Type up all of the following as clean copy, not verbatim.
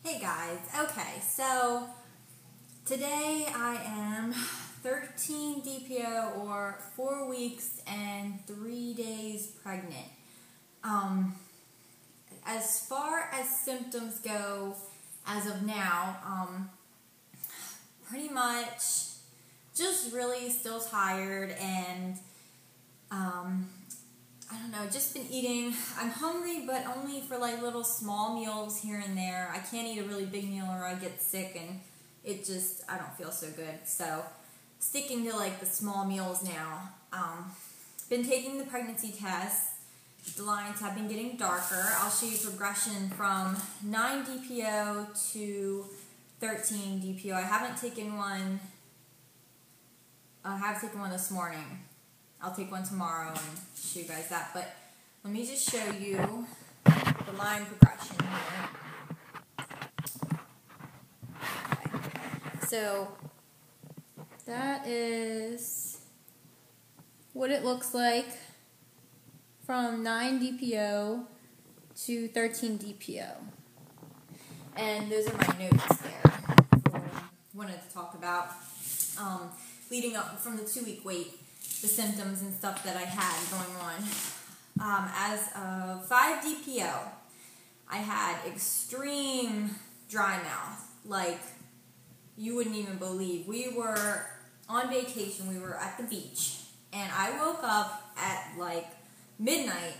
Hey guys, okay, so today I am 13 DPO or 4 weeks and 3 days pregnant. As far as symptoms go, as of now, pretty much just really still tired and I don't know, just been eating. I'm hungry, but only for like little small meals here and there. I can't eat a really big meal or I get sick and I don't feel so good. So sticking to like the small meals now. Been taking the pregnancy test. The lines have been getting darker. I'll show you progression from 9 DPO to 13 DPO. I haven't taken one. I have taken one this morning. I'll take one tomorrow and show you guys that. But let me just show you the line progression here. Okay. So that is what it looks like from 9 DPO to 13 DPO. And those are my notes there for wanted to talk about leading up from the 2-week wait. The symptoms and stuff that I had going on. As of 5 DPO, I had extreme dry mouth, like you wouldn't even believe. We were on vacation, we were at the beach, and I woke up at like midnight.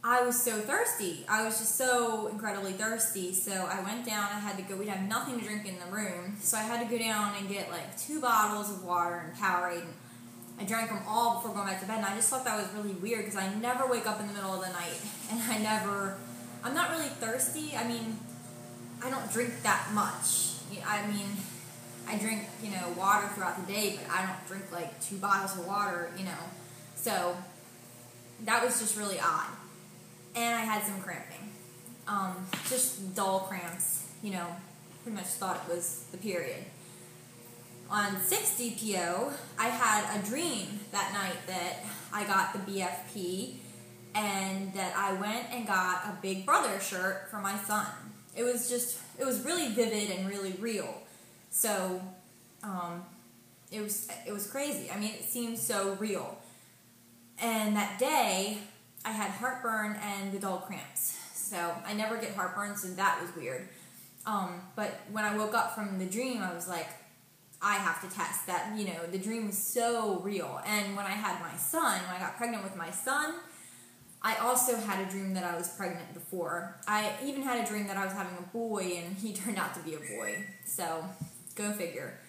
I was so thirsty. I was just so incredibly thirsty, so I went down. I had to go. We had nothing to drink in the room, so I had to go down and get like 2 bottles of water and Powerade. I drank them all before going back to bed, and I just thought that was really weird because I never wake up in the middle of the night, and I'm not really thirsty. I mean, I don't drink that much. I mean, I drink, water throughout the day, but I don't drink like 2 bottles of water, So that was just really odd. And I had some cramping. Just dull cramps, pretty much thought it was the period. On 6 DPO, I had a dream that night that I got the BFP and that I went and got a Big Brother shirt for my son. It was really vivid and really real. So, it was crazy. I mean, it seemed so real. And that day, I had heartburn and the dull cramps. So, I never get heartburn, so that was weird. But when I woke up from the dream, I was like, I have to test that, the dream was so real. And when I had my son, when I got pregnant with my son, I also had a dream that I was pregnant before. I even had a dream that I was having a boy, and he turned out to be a boy. So, go figure.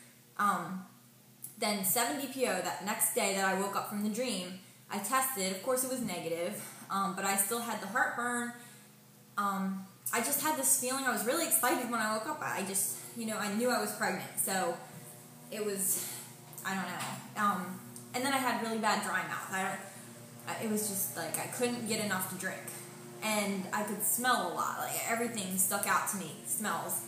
Then 7 DPO, that next day that I woke up from the dream, I tested. Of course, it was negative, but I still had the heartburn. I just had this feeling. I was really excited when I woke up. I just, I knew I was pregnant. So, it was, I don't know. And then I had really bad dry mouth. It was just like I couldn't get enough to drink. And I could smell a lot. Like everything stuck out to me, smells.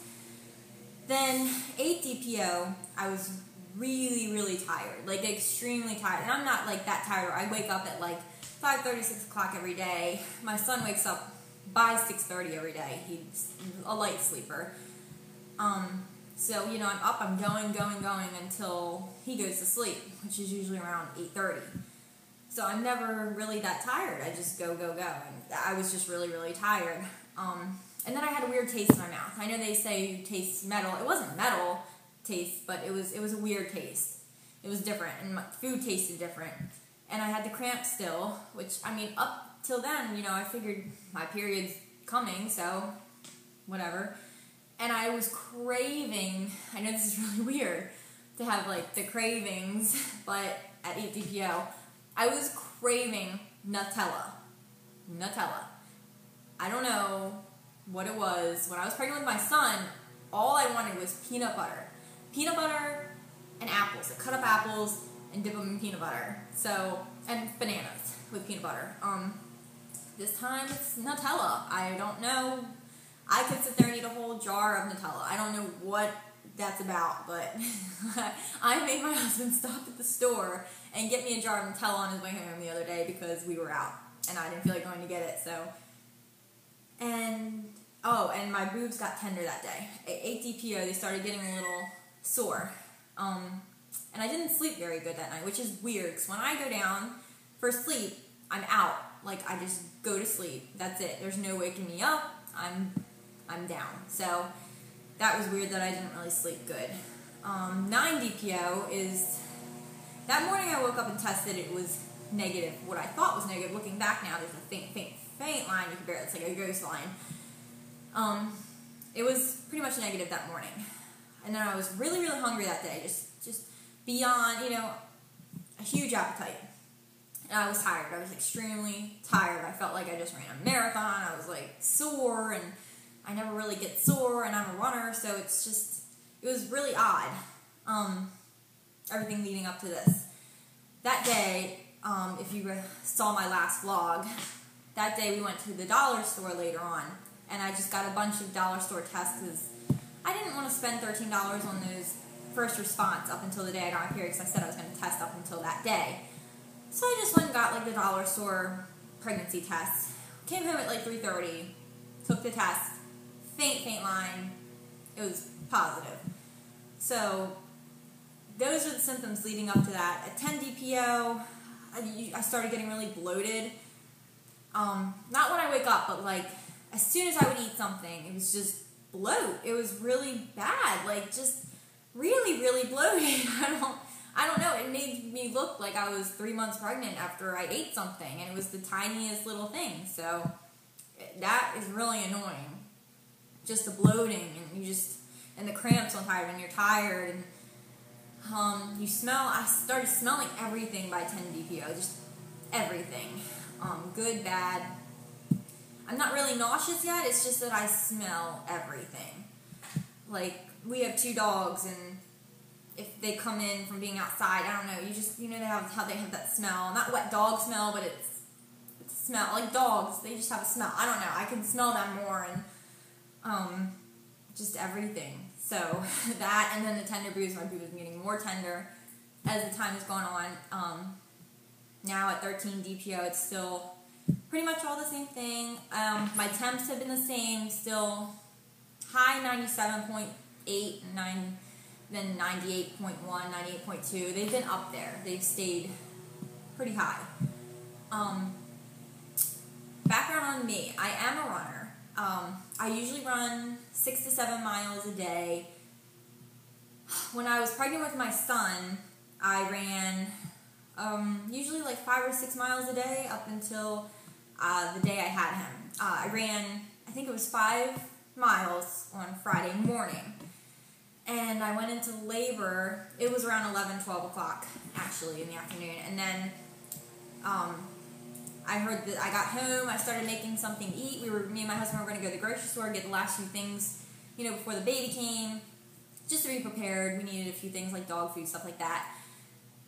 Then 8 DPO, I was really, really tired. Like extremely tired. And I'm not like that tired. I wake up at like 5:30, 6 o'clock every day. My son wakes up by 6:30 every day. He's a light sleeper. So, I'm up, I'm going until he goes to sleep, which is usually around 8:30. So I'm never really that tired. I just go. And I was just really, really tired. And then I had a weird taste in my mouth. I know they say you taste metal. It wasn't metal taste, but it was a weird taste. It was different, and my food tasted different. And I had the cramps still, which, up till then, I figured my period's coming, so whatever. And I was craving, I know this is really weird to have like the cravings, but at 8 DPO, I was craving Nutella. I don't know what it was. When I was pregnant with my son, all I wanted was peanut butter. Peanut butter and apples. I cut up apples and dip them in peanut butter. So, and bananas with peanut butter. This time it's Nutella. I don't know. I could sit there and eat a whole jar of Nutella. I don't know what that's about, but I made my husband stop at the store and get me a jar of Nutella on his way home the other day because we were out and I didn't feel like going to get it. So, and Oh, and my boobs got tender that day. At 8 DPO, they started getting a little sore. And I didn't sleep very good that night, which is weird, because when I go down for sleep, I'm out. Like, I just go to sleep. That's it. There's no waking me up. I'm down. So that was weird that I didn't really sleep good. 9 DPO is... That morning I woke up and tested, it was negative. What I thought was negative, looking back now, there's a faint line you can barely... It's like a ghost line. It was pretty much negative that morning. And then I was really, really hungry that day. Just beyond, a huge appetite. And I was tired. I was extremely tired. I felt like I just ran a marathon. I was like sore, and I never really get sore, and I'm a runner, so it was really odd. Everything leading up to this. That day, if you saw my last vlog, that day we went to the dollar store later on, and I just got a bunch of dollar store tests because I didn't want to spend $13 on those first response up until the day I got my period, because I said I was going to test up until that day. So I just went and got the dollar store pregnancy test. Came home at 3:30, took the test, faint line. It was positive. So those are the symptoms leading up to that. At 10 DPO, I started getting really bloated. Not when I wake up, but as soon as I would eat something, it was just bloat. It was really bad, just really, really bloated. I don't know, it made me look like I was 3 months pregnant after I ate something, and it was the tiniest little thing, so that is really annoying. Just the bloating, and the cramps on tired when you're tired, and I started smelling everything by 10 DPO, just everything. Good, bad. I'm not really nauseous yet, it's just that I smell everything. We have 2 dogs, and if they come in from being outside, I don't know, they have that smell. Not wet dog smell, but it's a smell. Like dogs, they just have a smell. I don't know, I can smell them more, and just everything. So that, and then the tender boobs, my boob is getting more tender as the time has gone on. Now at 13 DPO, it's still pretty much all the same thing. My temps have been the same, still high 97.8, 9, then 98.1, 98.2. They've been up there. They've stayed pretty high. Background on me. I am a runner. I usually run 6 to 7 miles a day. When I was pregnant with my son, I ran usually 5 or 6 miles a day up until the day I had him. I ran, I think it was 5 miles on Friday morning. And I went into labor, it was around 11, 12 o'clock, actually, in the afternoon. And then I heard that I got home, I started making something to eat. Me and my husband were going to go to the grocery store, get the last few things, before the baby came, just to be prepared. We needed a few things like dog food, stuff like that.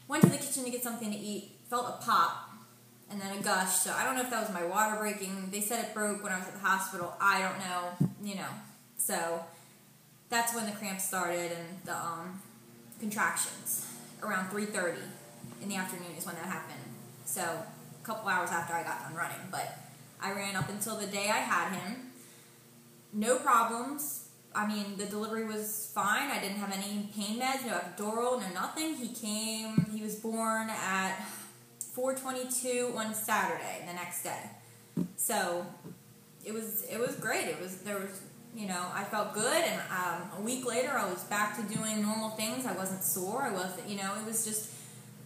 Went to the kitchen to get something to eat, felt a pop, and then a gush. So I don't know if that was my water breaking. They said it broke when I was at the hospital. I don't know, So that's when the cramps started and the contractions. Around 3:30 in the afternoon is when that happened. So a couple hours after I got done running. But I ran up until the day I had him. No problems. I mean, the delivery was fine. I didn't have any pain meds, no epidural, no nothing. He was born at 4:22 on Saturday, the next day. So it was great. I felt good, and a week later I was back to doing normal things. I wasn't sore.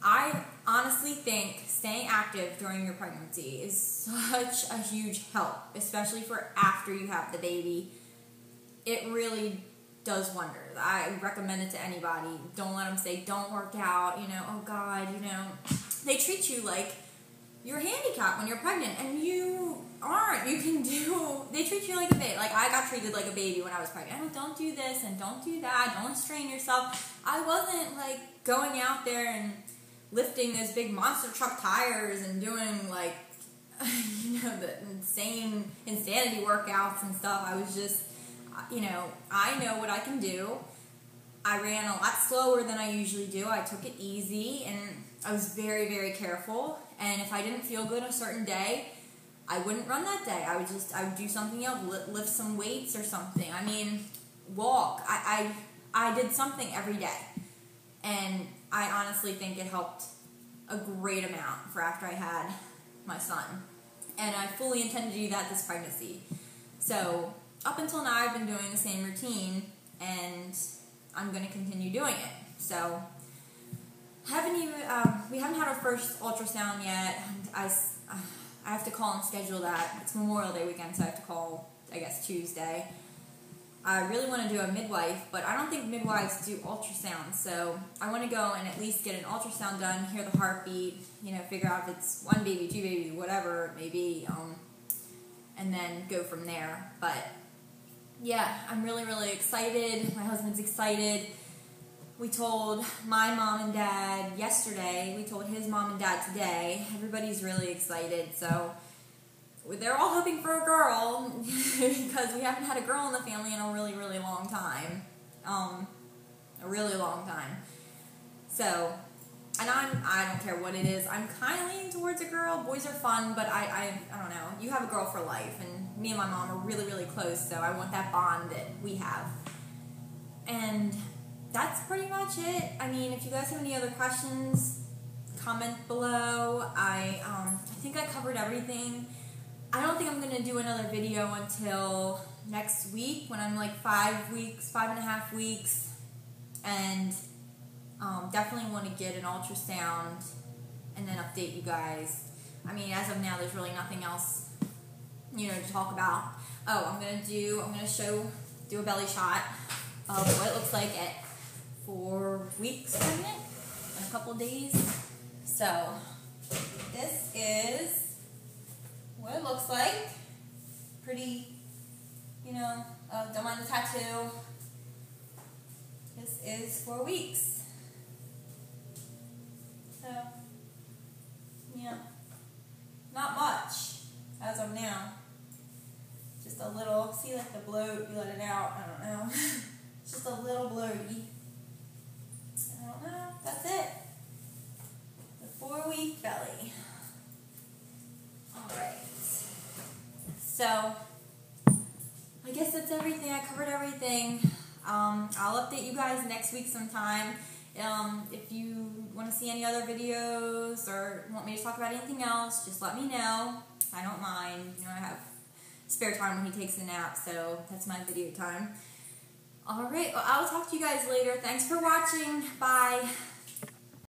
I honestly think staying active during your pregnancy is such a huge help, especially for after you have the baby. It really does wonders. I recommend it to anybody. Don't let them say, don't work out, oh God, They treat you like you're handicapped when you're pregnant, and you aren't. They treat you like a baby. I got treated like a baby when I was pregnant. Oh, don't do this and don't do that. Don't strain yourself. I wasn't, going out there and lifting those big monster truck tires and doing, the insane insanity workouts and stuff. I was just... I know what I can do. I ran a lot slower than I usually do. I took it easy, and I was very, very careful. And if I didn't feel good a certain day, I wouldn't run that day. I would do something else, lift some weights or something. I mean, walk. I did something every day. And I honestly think it helped a great amount for after I had my son. And I fully intend to do that this pregnancy. So up until now, I've been doing the same routine, and I'm going to continue doing it. So we haven't had our first ultrasound yet. I have to call and schedule that. It's Memorial Day weekend, so I have to call, I guess, Tuesday. I really want to do a midwife, but I don't think midwives do ultrasounds, so I want to go and at least get an ultrasound done, hear the heartbeat, figure out if it's 1 baby, 2 babies, whatever it may be, and then go from there. But yeah, I'm really, really excited. My husband's excited. We told my mom and dad yesterday. We told his mom and dad today. Everybody's really excited. So they're all hoping for a girl because we haven't had a girl in the family in a really, really long time. A really long time. So, and I don't care what it is. I'm kind of leaning towards a girl. Boys are fun, but I don't know. You have a girl for life, and me and my mom are really, really close, so I want that bond that we have. And that's pretty much it. I mean, if you guys have any other questions, comment below. I think I covered everything. I don't think I'm going to do another video until next week when I'm like 5.5 weeks. And definitely want to get an ultrasound and then update you guys. I mean, as of now, there's really nothing else, to talk about. Oh, I'm going to do a belly shot of what it looks like at 4 weeks pregnant in a couple days. So this is what it looks like. Pretty, don't mind the tattoo. This is 4 weeks. So, yeah, not much as of now. Just a little, see like the bloat, you let it out, I don't know. Just a little bloaty. I don't know, that's it. The 4-week belly. Alright. So, I guess that's everything. I covered everything. I'll update you guys next week sometime. If you want to see any other videos or want me to talk about anything else, just let me know. I don't mind. I have spare time when he takes a nap, so that's my video time. Alright, well, I'll talk to you guys later. Thanks for watching. Bye.